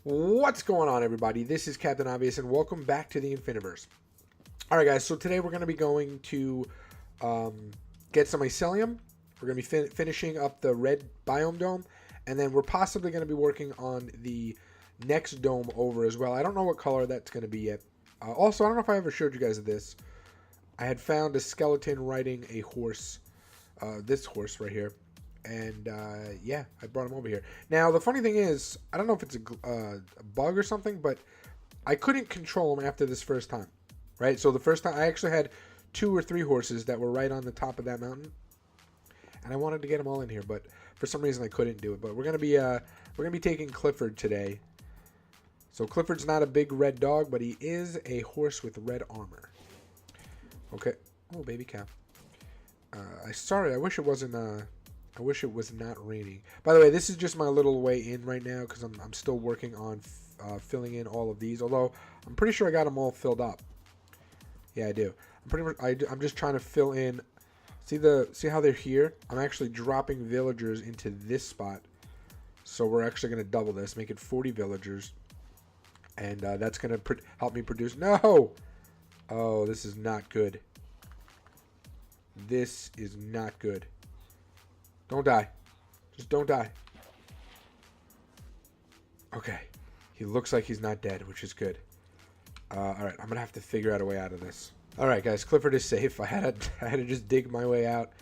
What's going on, everybody? This is Captain Obvious, and welcome back to the Infiniverse. Alright, guys, so today we're going to be going to get some mycelium. We're going to be finishing up the red Biome Dome, and then we're possibly going to be working on the next dome over as well. I don't know what color that's going to be yet. Also, I don't know if I ever showed you guys this. I had found a skeleton riding a horse, this horse right here. And yeah, I brought him over here. Now, the funny thing is, I don't know if it's a bug or something, but I couldn't control him after this first time, right? So the first time, I actually had 2 or 3 horses that were right on the top of that mountain, and I wanted to get them all in here, but for some reason I couldn't do it. But we're gonna be taking Clifford today. So Clifford's not a big red dog, but he is a horse with red armor. Okay. Oh, baby cow. Sorry, I wish it wasn't. I wish it was not raining. By the way, this is just my little way in right now because I'm still working on filling in all of these. Although I'm pretty sure I got them all filled up. Yeah, I do. I'm just trying to fill in. See how they're here? I'm actually dropping villagers into this spot. So we're actually going to double this, make it 40 villagers, and that's going to help me produce. No. Oh, this is not good. This is not good. Don't die. Just don't die. Okay. He looks like he's not dead, which is good. Alright, I'm going to have to figure out a way out of this. Alright, guys. Clifford is safe. I had to just dig my way out.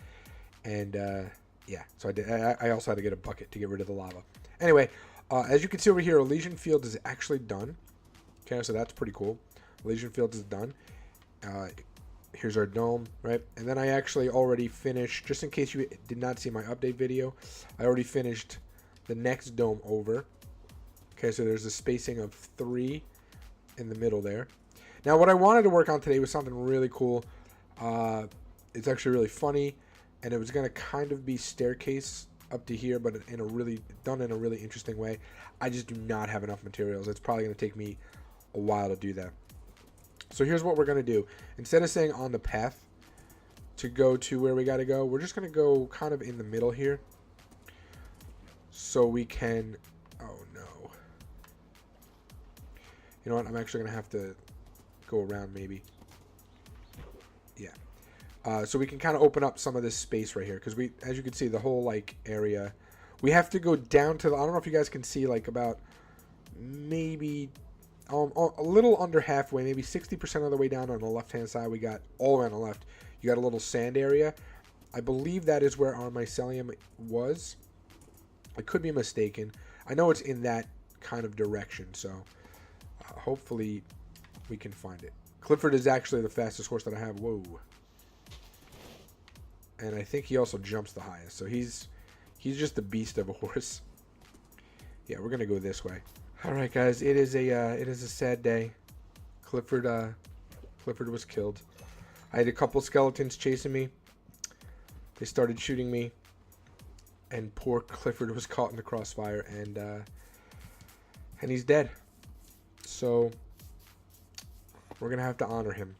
And, yeah. So I did. I also had to get a bucket to get rid of the lava. Anyway, as you can see over here, Elysian Field is actually done. Okay, so that's pretty cool. Elysian Field is done. Here's our dome, right? And then I actually already finished, just in case you did not see my update video, I already finished the next dome over. Okay, so there's a spacing of 3 in the middle there. Now, what I wanted to work on today was something really cool. It's actually really funny, and it was going to kind of be staircase up to here, but done in a really interesting way. I just do not have enough materials. It's probably going to take me a while to do that. So here's what we're going to do. Instead of saying on the path to go to where we got to go, we're just going to go kind of in the middle here. So we can... Oh, no. You know what? I'm actually going to have to go around maybe. Yeah. So we can kind of open up some of this space right here. Because we, as you can see, the whole like area... We have to go down to... I don't know if you guys can see like about maybe... a little under halfway, maybe 60% of the way down on the left-hand side. We got all the way on the left. You got a little sand area. I believe that is where our mycelium was. I could be mistaken. I know it's in that kind of direction, so hopefully we can find it. Clifford is actually the fastest horse that I have. Whoa. And I think he also jumps the highest, so he's just a beast of a horse. Yeah, we're gonna go this way. All right, guys. It is a sad day. Clifford was killed. I had a couple skeletons chasing me. They started shooting me, and poor Clifford was caught in the crossfire, and he's dead. So we're gonna have to honor him.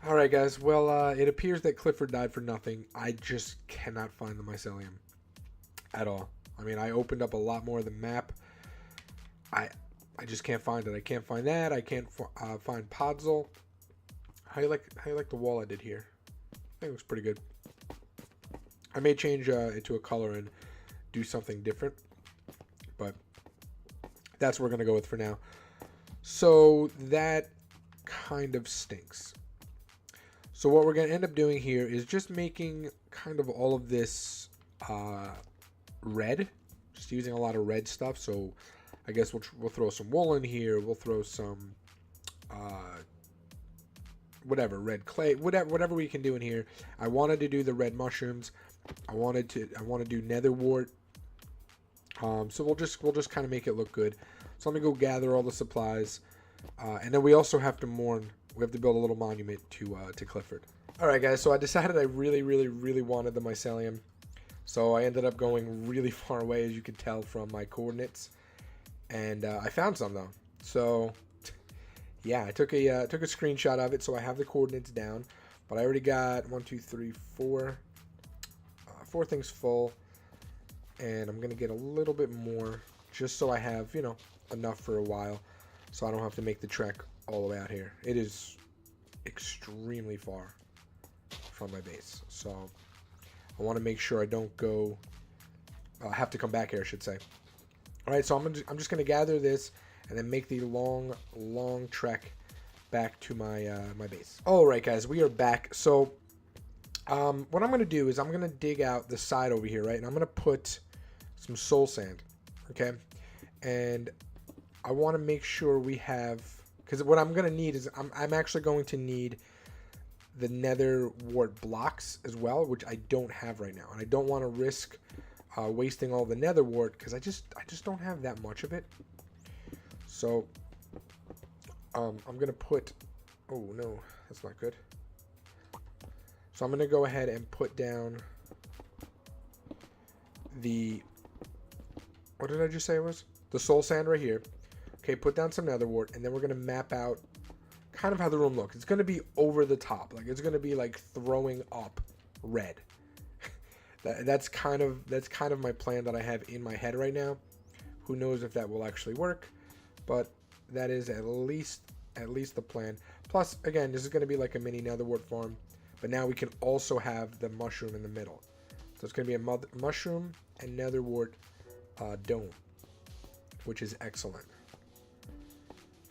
All right, guys. Well, it appears that Clifford died for nothing. I just cannot find the mycelium at all. I mean, I opened up a lot more of the map. I just can't find it. I can't find that. I can't find Podzol. How you like the wall I did here? I think it looks pretty good. I may change it to a color and do something different, but that's what we're gonna go with for now. So that kind of stinks. So what we're gonna end up doing here is just making kind of all of this red, just using a lot of red stuff. So I guess we'll throw some wool in here. We'll throw some whatever, red clay, whatever we can do in here. I wanted to do the red mushrooms. I want to do nether wart. So we'll just kind of make it look good. So I'm gonna go gather all the supplies, and then we also have to mourn. We have to build a little monument to Clifford. All right, guys. So I decided I really wanted the mycelium. So I ended up going really far away, as you can tell from my coordinates, and I found some though. So yeah, I took a screenshot of it, so I have the coordinates down. But I already got 1, 2, 3, 4 things full, and I'm gonna get a little bit more just so I have, you know, enough for a while, so I don't have to make the trek all the way out here. It is extremely far from my base, so I want to make sure I don't go have to come back here, I should say. All right, so I'm just gonna gather this and then make the long trek back to my my base. All right, guys, we are back. So what I'm gonna do is I'm gonna dig out the side over here, right, and I'm gonna put some soul sand, okay, and I want to make sure we have, because what I'm gonna need is I'm actually going to need the nether wart blocks as well, which I don't have right now, and I don't want to risk wasting all the nether wart because I just don't have that much of it. So I'm gonna put, oh no, that's not good. So I'm gonna go ahead and put down the, what did I just say it was? The soul sand right here. Okay, put down some nether wart, and then we're gonna map out kind of how the room looks. It's gonna be over the top, like it's gonna be like throwing up red. That's kind of my plan that I have in my head right now. Who knows if that will actually work, but that is at least the plan. Plus, again, this is going to be like a mini netherwort farm, but now we can also have the mushroom in the middle. So it's going to be a mushroom and netherwort dome, which is excellent.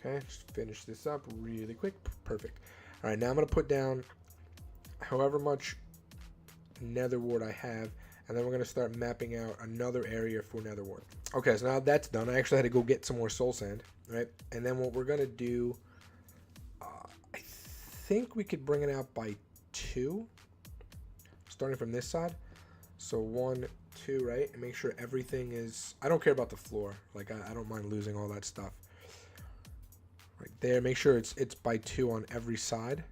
Okay, just finish this up really quick. Perfect. All right, now I'm going to put down however much nether wart I have, and then we're going to start mapping out another area for nether wart. Okay, so now that's done. I actually had to go get some more soul sand, right? And then what we're going to do, I think we could bring it out by 2, starting from this side. So 1, 2, right? And make sure everything is, I don't care about the floor, like I don't mind losing all that stuff right there. Make sure it's by 2 on every side,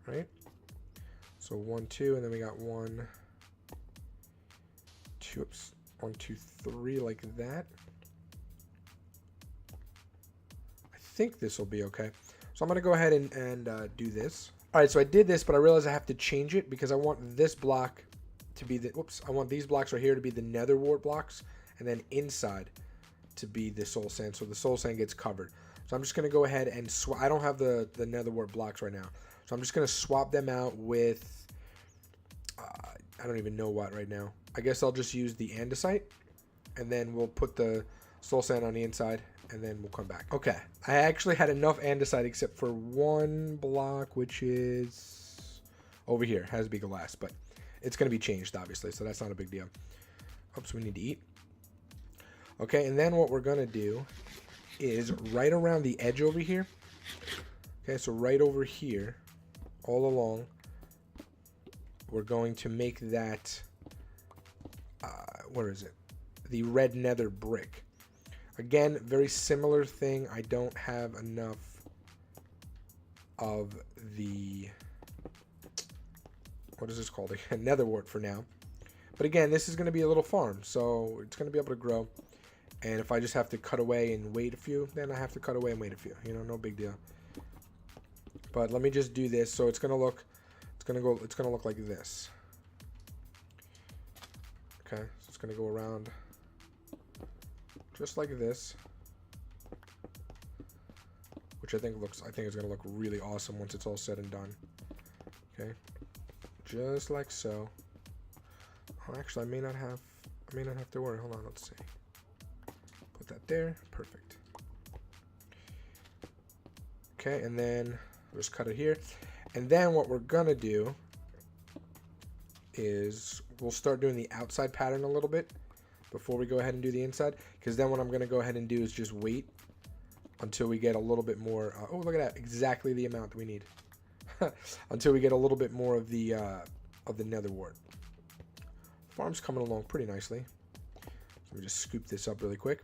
right? So 1, 2, and then we got 1, 2, oops, 1, 2, 3, like that. I think this will be okay. So I'm gonna go ahead and do this. All right, so I did this, but I realized I have to change it because I want this block to be the, whoops, I want these blocks right here to be the nether wart blocks, and then inside to be the soul sand, so the soul sand gets covered. So I'm just gonna go ahead and swap. I don't have the nether wart blocks right now, so I'm just gonna swap them out with I don't even know what right now. I guess I'll just use the andesite, and then we'll put the soul sand on the inside, and then we'll come back. Okay, I actually had enough andesite except for 1 block, which is over here. It has to be glass, but it's going to be changed, obviously, so that's not a big deal. Oops, we need to eat. Okay, and then what we're going to do is right around the edge over here. Okay, so right over here, all along, we're going to make that, where is it? The red nether brick. Again, very similar thing. I don't have enough of the, what is this called? Nether wart for now. But again, this is going to be a little farm, so it's going to be able to grow. And if I just have to cut away and wait a few, then I have to cut away and wait a few. You know, no big deal. But let me just do this. So it's going to look, it's going to look like this. Okay, so it's going to go around just like this, which I think is going to look really awesome once it's all said and done. Okay, just like so. Oh, actually, I may not have to worry. Hold on, let's see. Put that there. Perfect. Okay, and then just cut it here. And then what we're gonna do is we'll start doing the outside pattern a little bit before we go ahead and do the inside, because then what I'm going to go ahead and do is just wait until we get a little bit more, oh look at that, exactly the amount that we need. Until we get a little bit more of the nether wart. Farm's coming along pretty nicely. So let me just scoop this up really quick.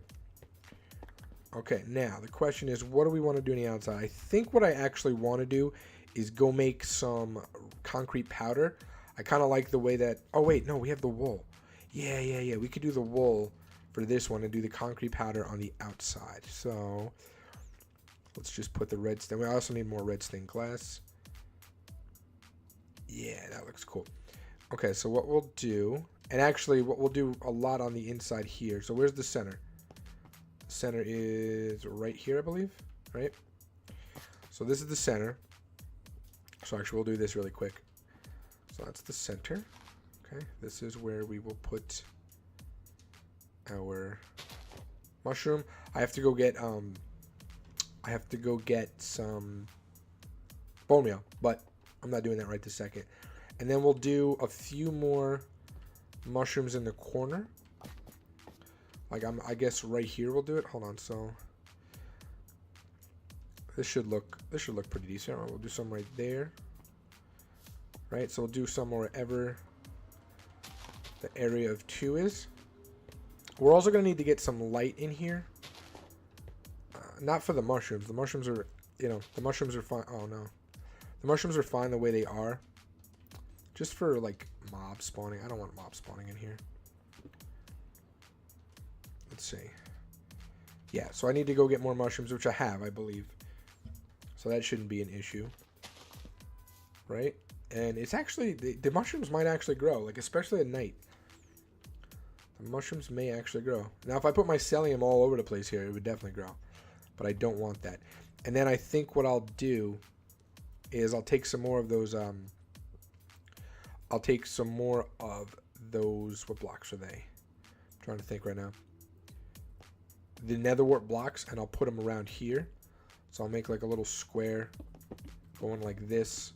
Okay, now the question is, what do we want to do on the outside? I think what I actually want to do is go make some concrete powder. I kind of like the way that, oh wait, no, we have the wool. Yeah, we could do the wool for this one and do the concrete powder on the outside. So let's just put the red stain. We also need more red stained glass. Yeah, that looks cool. Okay, so what we'll do, and actually what we'll do a lot on the inside here. So where's the center? Center is right here, I believe, right? So this is the center. So actually we'll do this really quick. So that's the center. Okay, this is where we will put our mushroom. I have to go get some bone meal, but I'm not doing that right this second. And then we'll do a few more mushrooms in the corner. Like I guess right here we'll do it. Hold on. So this should look pretty decent. We'll do some right there. Right. So we'll do some wherever the area of 2 is. We're also gonna need to get some light in here. Not for the mushrooms. The mushrooms are, the mushrooms are fine. Oh no, the mushrooms are fine the way they are. Just for like mob spawning. I don't want mob spawning in here. Let's see. Yeah, so I need to go get more mushrooms, which I have, I believe. So that shouldn't be an issue. Right? And it's actually, the mushrooms might actually grow, like especially at night. The mushrooms may actually grow. Now, if I put mycelium all over the place here, it would definitely grow. But I don't want that. And then I think what I'll do is I'll take some more of those, what blocks are they? I'm trying to think right now. The netherwort blocks, and I'll put them around here. So I'll make like a little square going like this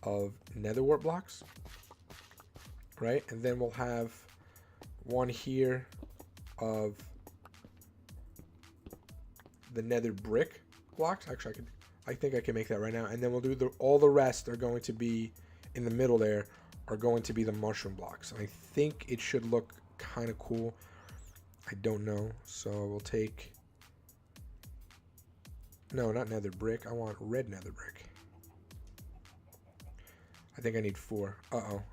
of netherwort blocks, right? And then we'll have one here of the nether brick blocks. Actually, I think I can make that right now. And then we'll do all the rest are going to be in the middle there are going to be the mushroom blocks. And I think it should look kind of cool. I don't know. So we'll take, no, not nether brick. I want red nether brick. I think I need 4. Uh-oh.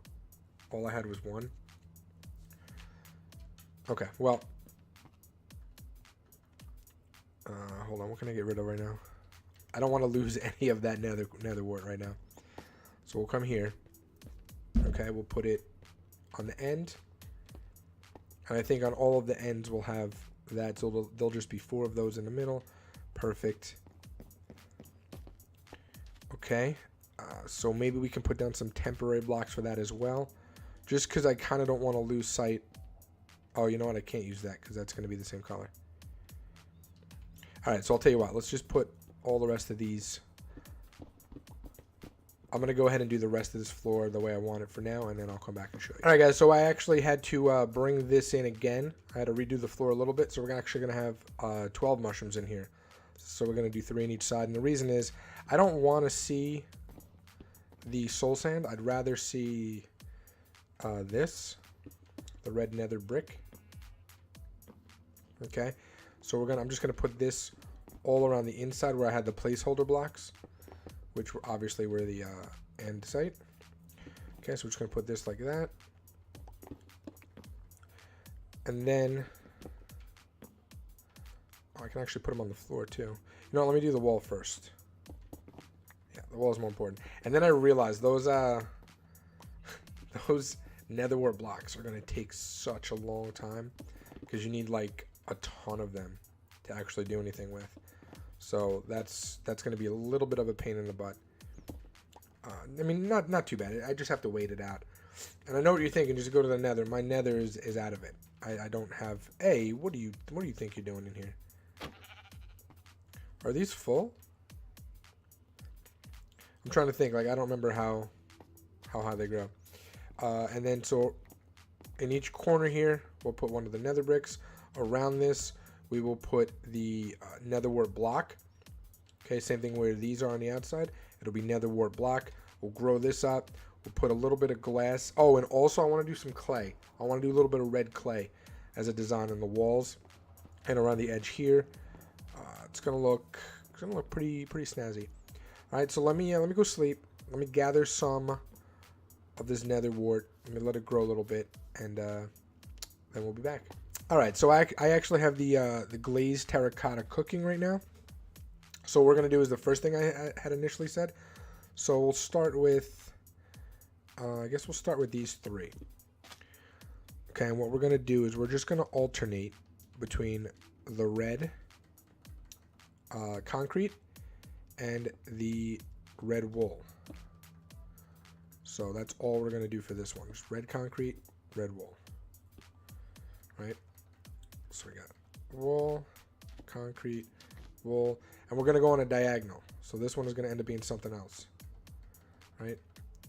All I had was 1. Okay, well. Hold on, what can I get rid of right now? I don't want to lose any of that netherwort right now. So we'll come here. Okay, we'll put it on the end. And I think on all of the ends we'll have that. So there'll just be 4 of those in the middle. Perfect. Okay. So maybe we can put down some temporary blocks for that as well. Just because I kind of don't want to lose sight. Oh, you know what? I can't use that because that's going to be the same color. Alright, so I'll tell you what. Let's just put all the rest of these. I'm going to go ahead and do the rest of this floor the way I want it for now, and then I'll come back and show you. Alright guys, so I actually had to bring this in again. I had to redo the floor a little bit, so we're actually going to have 12 mushrooms in here. So we're going to do 3 on each side, and the reason is I don't want to see the soul sand. I'd rather see this, the red nether brick. Okay, so I'm just going to put this all around the inside where I had the placeholder blocks, which obviously were the end site. Okay, so we're just going to put this like that. And then, I can actually put them on the floor too. You know what, let me do the wall first. Yeah, the wall is more important. And then I realized those those netherwort blocks are going to take such a long time because you need like a ton of them to actually do anything with. So that's going to be a little bit of a pain in the butt. I mean, not too bad. I just have to wait it out. And I know what you're thinking. Just go to the nether. My nether is out of it. I don't have. Hey, what do you think you're doing in here? Are these full? I'm trying to think. Like I don't remember how high they grow. And then so in each corner here, we'll put one of the nether bricks. Around this, we will put the netherwort block. Okay, same thing where these are on the outside. It'll be netherwort block. We'll grow this up. We'll put a little bit of glass. Oh, and also I want to do some clay. I want to do a little bit of red clay as a design on the walls and around the edge here. It's gonna look pretty snazzy. All right, so let me go sleep. Let me gather some of this netherwort. Let me let it grow a little bit, and then we'll be back. All right, so I actually have the Glaze Terracotta cooking right now. So what we're gonna do is the first thing I had initially said. So we'll start with, I guess we'll start with these 3. Okay, and what we're gonna do is we're just gonna alternate between the red concrete and the red wool. So that's all we're going to do for this one. Just red concrete, red wool. Right? So we got wool, concrete, wool, and we're going to go on a diagonal. So this one is going to end up being something else. Right?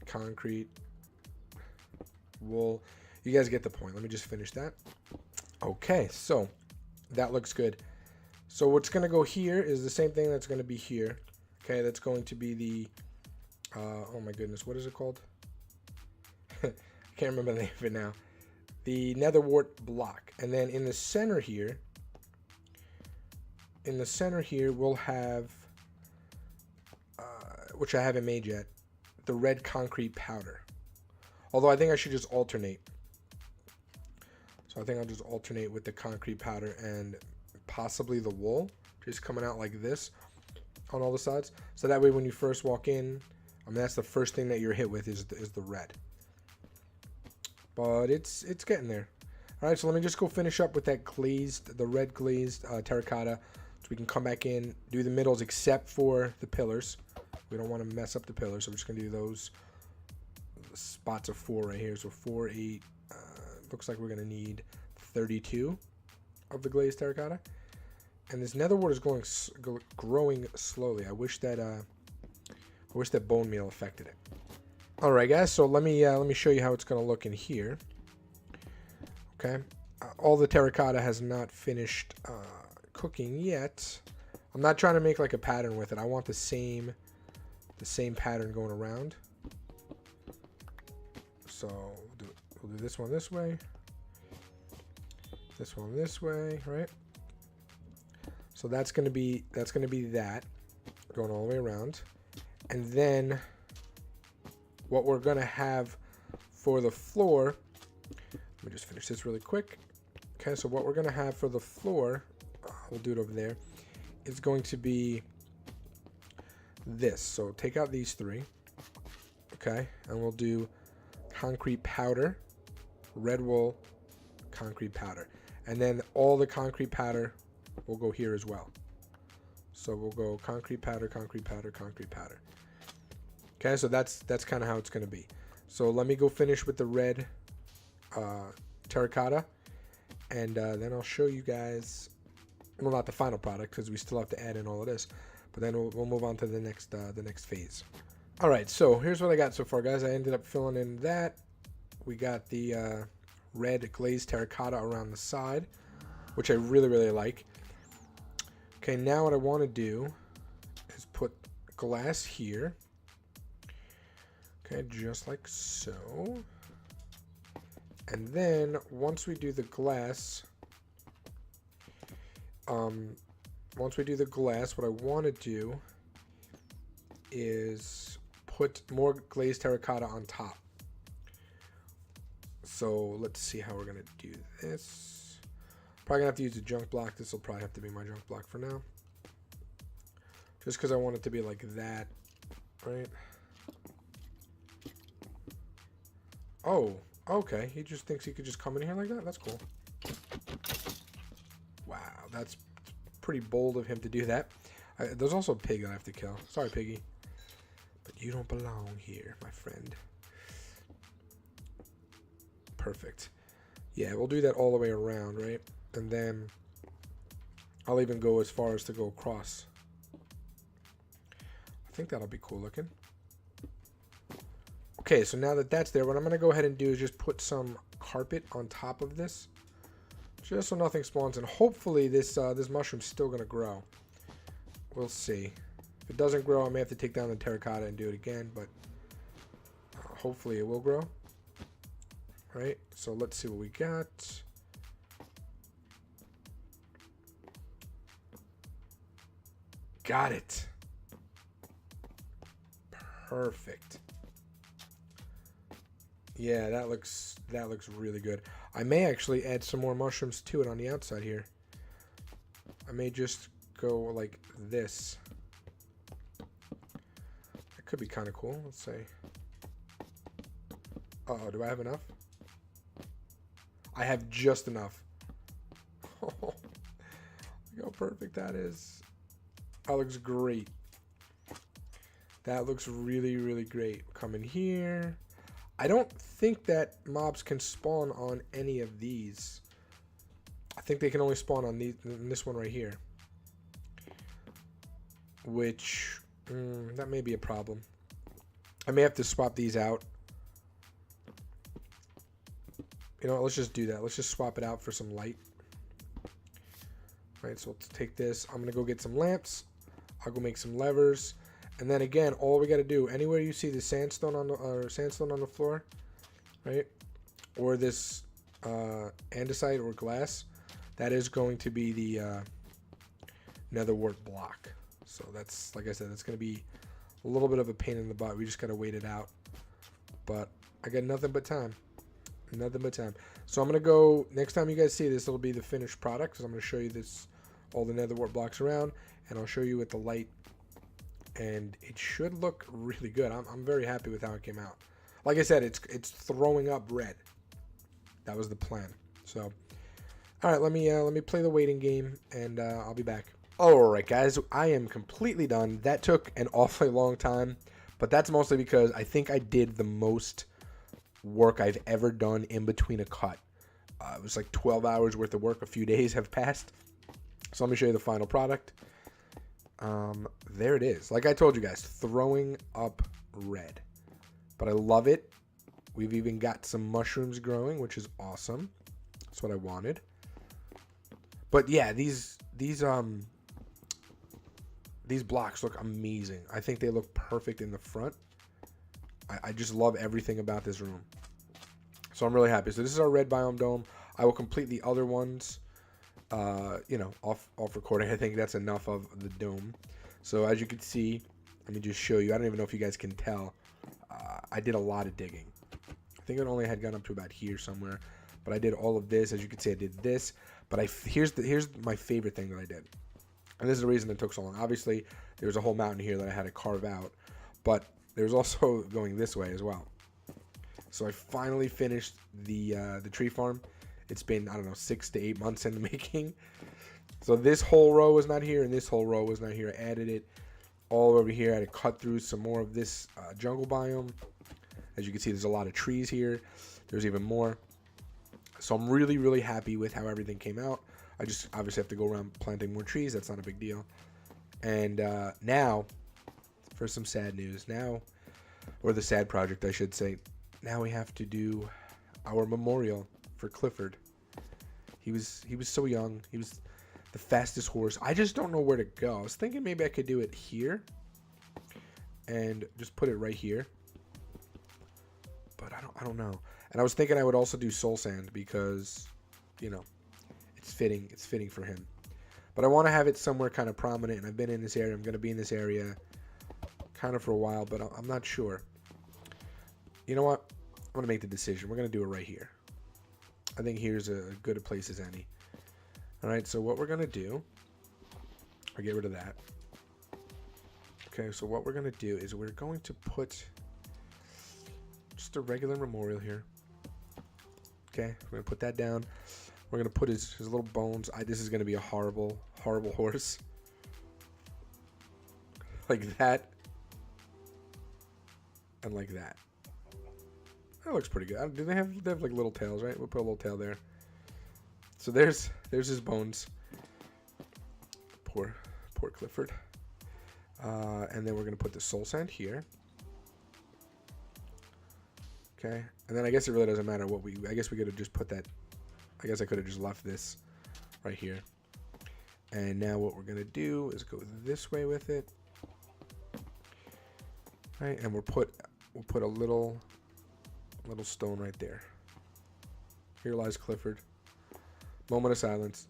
Concrete, wool. You guys get the point. Let me just finish that. Okay, so that looks good. So what's going to go here is the same thing that's going to be here. Okay, that's going to be the, oh my goodness, what is it called? I can't remember the name of it now. The nether wart block. And then in the center here, we'll have, which I haven't made yet, the red concrete powder. Although I think I should just alternate. So I think I'll just alternate with the concrete powder and possibly the wool, just coming out like this on all the sides. So that way when you first walk in, I mean, that's the first thing that you're hit with is the red. But it's getting there. All right, so let me just go finish up with that glazed, the red glazed terracotta, so we can come back in, do the middles except for the pillars. We don't want to mess up the pillars, so we're just gonna do those spots of 4 right here. So 4, 8. Looks like we're gonna need 32 of the glazed terracotta. And this nether wart is growing slowly. I wish that bone meal affected it. All right, guys. So let me show you how it's gonna look in here. Okay, all the terracotta has not finished cooking yet. I'm not trying to make like a pattern with it. I want the same pattern going around. So we'll do this one this way. This one this way, right? So that's gonna be that going all the way around. And then what we're gonna have for the floor, let me just finish this really quick. Okay, so what we're gonna have for the floor, we'll do it over there, is going to be this. So take out these 3, okay, and we'll do concrete powder, red wool, concrete powder, and then all the concrete powder will go here as well. So we'll go concrete powder, concrete powder, concrete powder. Okay, so that's kind of how it's going to be. So let me go finish with the red terracotta, and then I'll show you guys, well, not the final product because we still have to add in all of this, but then we'll move on to the next phase. All right, so here's what I got so far, guys. I ended up filling in that. We got the red glazed terracotta around the side, which I really, really like. Okay, now what I want to do is put glass here. Okay, just like so. And then once we do the glass, what I want to do is put more glazed terracotta on top. So let's see how we're gonna do this. Probably gonna have to use a junk block. This will probably have to be my junk block for now, just because I want it to be like that, right? Oh, okay. He just thinks he could just come in here like that. That's cool. Wow, that's pretty bold of him to do that. There's also a pig that I have to kill. Sorry, piggy, but you don't belong here, my friend. Perfect. Yeah, we'll do that all the way around, right? And then I'll even go as far as to go across. I think that'll be cool looking. Okay, so now that that's there, what I'm going to go ahead and do is just put some carpet on top of this, just so nothing spawns, and hopefully this mushroom's still going to grow. We'll see. If it doesn't grow, I may have to take down the terracotta and do it again, but hopefully it will grow. Right, so let's see what we got. Got it. Perfect. Yeah, that looks really good. I may actually add some more mushrooms to it on the outside here. I may just go like this. That could be kind of cool. Let's say. Uh-oh, do I have enough? I have just enough. Look how perfect that is. That looks great. That looks really, really great. Come in here. I don't think that mobs can spawn on any of these. I think they can only spawn on this one right here. Which, that may be a problem. I may have to swap these out. You know what, let's just do that. Let's just swap it out for some light. All right, so let's take this. I'm going to go get some lamps. I'll go make some levers. And then again, all we got to do, anywhere you see the sandstone on the floor, right? Or this andesite or glass, that is going to be the nether wart block. So that's, like I said, that's going to be a little bit of a pain in the butt. We just got to wait it out. But I got nothing but time. Nothing but time. So I'm going to go, next time you guys see this, it'll be the finished product. Because I'm going to show you this, all the nether wart blocks around. And I'll show you with the light. And it should look really good. I'm very happy with how it came out. Like I said, it's throwing up red. That was the plan. So, all right, let me play the waiting game, and I'll be back. All right, guys, I am completely done. That took an awfully long time, but that's mostly because I think I did the most work I've ever done in between a cut. It was like 12 hours worth of work. A few days have passed. So let me show you the final product. There it is. Like I told you guys, throwing up red. But I love it. We've even got some mushrooms growing, which is awesome. That's what I wanted. But yeah, these blocks look amazing. I think they look perfect in the front. I just love everything about this room. So I'm really happy. So this is our red biome dome. I will complete the other ones, you know, off recording. I think that's enough of the dome. So as you can see, let me just show you. I don't even know if you guys can tell. I did a lot of digging. I think it only had gone up to about here somewhere. But I did all of this. As you can see, I did this. But here's my favorite thing that I did. And this is the reason it took so long. Obviously, there was a whole mountain here that I had to carve out. But there's also going this way as well. So I finally finished the tree farm. It's been, I don't know, 6 to 8 months in the making. So this whole row was not here, and this whole row was not here. I added it all over here. I had to cut through some more of this jungle biome. As you can see, there's a lot of trees here. There's even more. So I'm really, really happy with how everything came out. I just obviously have to go around planting more trees. That's not a big deal. And now, for some sad news. Now, or the sad project, I should say. Now we have to do our memorial for Clifford. He was so young. He was the fastest horse. I just don't know where to go. I was thinking maybe I could do it here and just put it right here. But I don't know. And I was thinking I would also do soul sand because, you know, it's fitting. It's fitting for him. But I want to have it somewhere kind of prominent. And I've been in this area. I'm going to be in this area kind of for a while, but I'm not sure. You know what? I'm going to make the decision. We're going to do it right here. I think here's as good a place as any. All right, so what we're going to do, I'll get rid of that. Okay, so what we're going to do is we're going to put just a regular memorial here. Okay, we're going to put that down. We're going to put his little bones. This is going to be a horrible, horrible horse. Like that. And like that. That looks pretty good. Do they have like little tails, right? We'll put a little tail there. So there's his bones. Poor Clifford. And then we're gonna put the soul sand here. Okay. And then I guess it really doesn't matter what I guess we could have just put that. I guess I could have just left this right here. And now what we're gonna do is go this way with it. Right, and we'll put a little stone right there. Here lies Clifford. Moment of silence.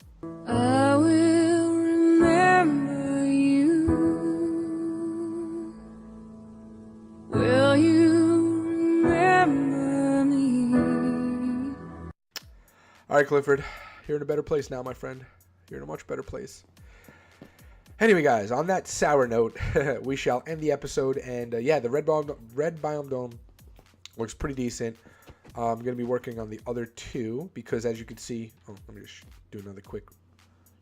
I will remember you. Will you remember me? All right, Clifford. You're in a better place now, my friend. You're in a much better place. Anyway, guys, on that sour note, we shall end the episode. And yeah, the red biome dome looks pretty decent. I'm going to be working on the other two because, as you can see, let me just do another quick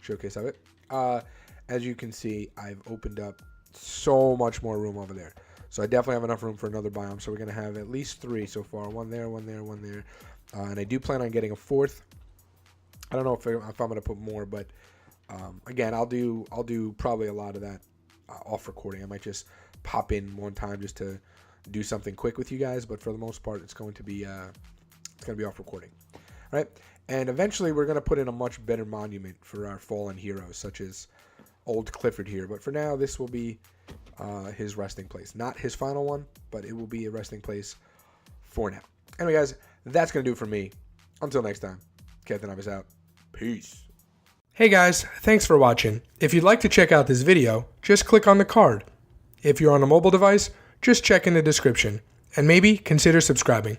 showcase of it. As you can see, I've opened up so much more room over there. So I definitely have enough room for another biome. So we're going to have at least 3 so far. One there, one there, one there. And I do plan on getting a 4th. I don't know if I'm going to put more, but again, I'll do probably a lot of that off recording. I might just pop in one time just to do something quick with you guys, but for the most part, it's going to be off recording. All right, and eventually we're going to put in a much better monument for our fallen heroes, such as old Clifford here. But for now, this will be his resting place. Not his final one, but it will be a resting place for now. Anyway, guys, that's going to do it for me. Until next time, Captain Obvious out. Peace. Hey guys, thanks for watching. If you'd like to check out this video, just click on the card. If you're on a mobile device, just check in the description, and maybe consider subscribing.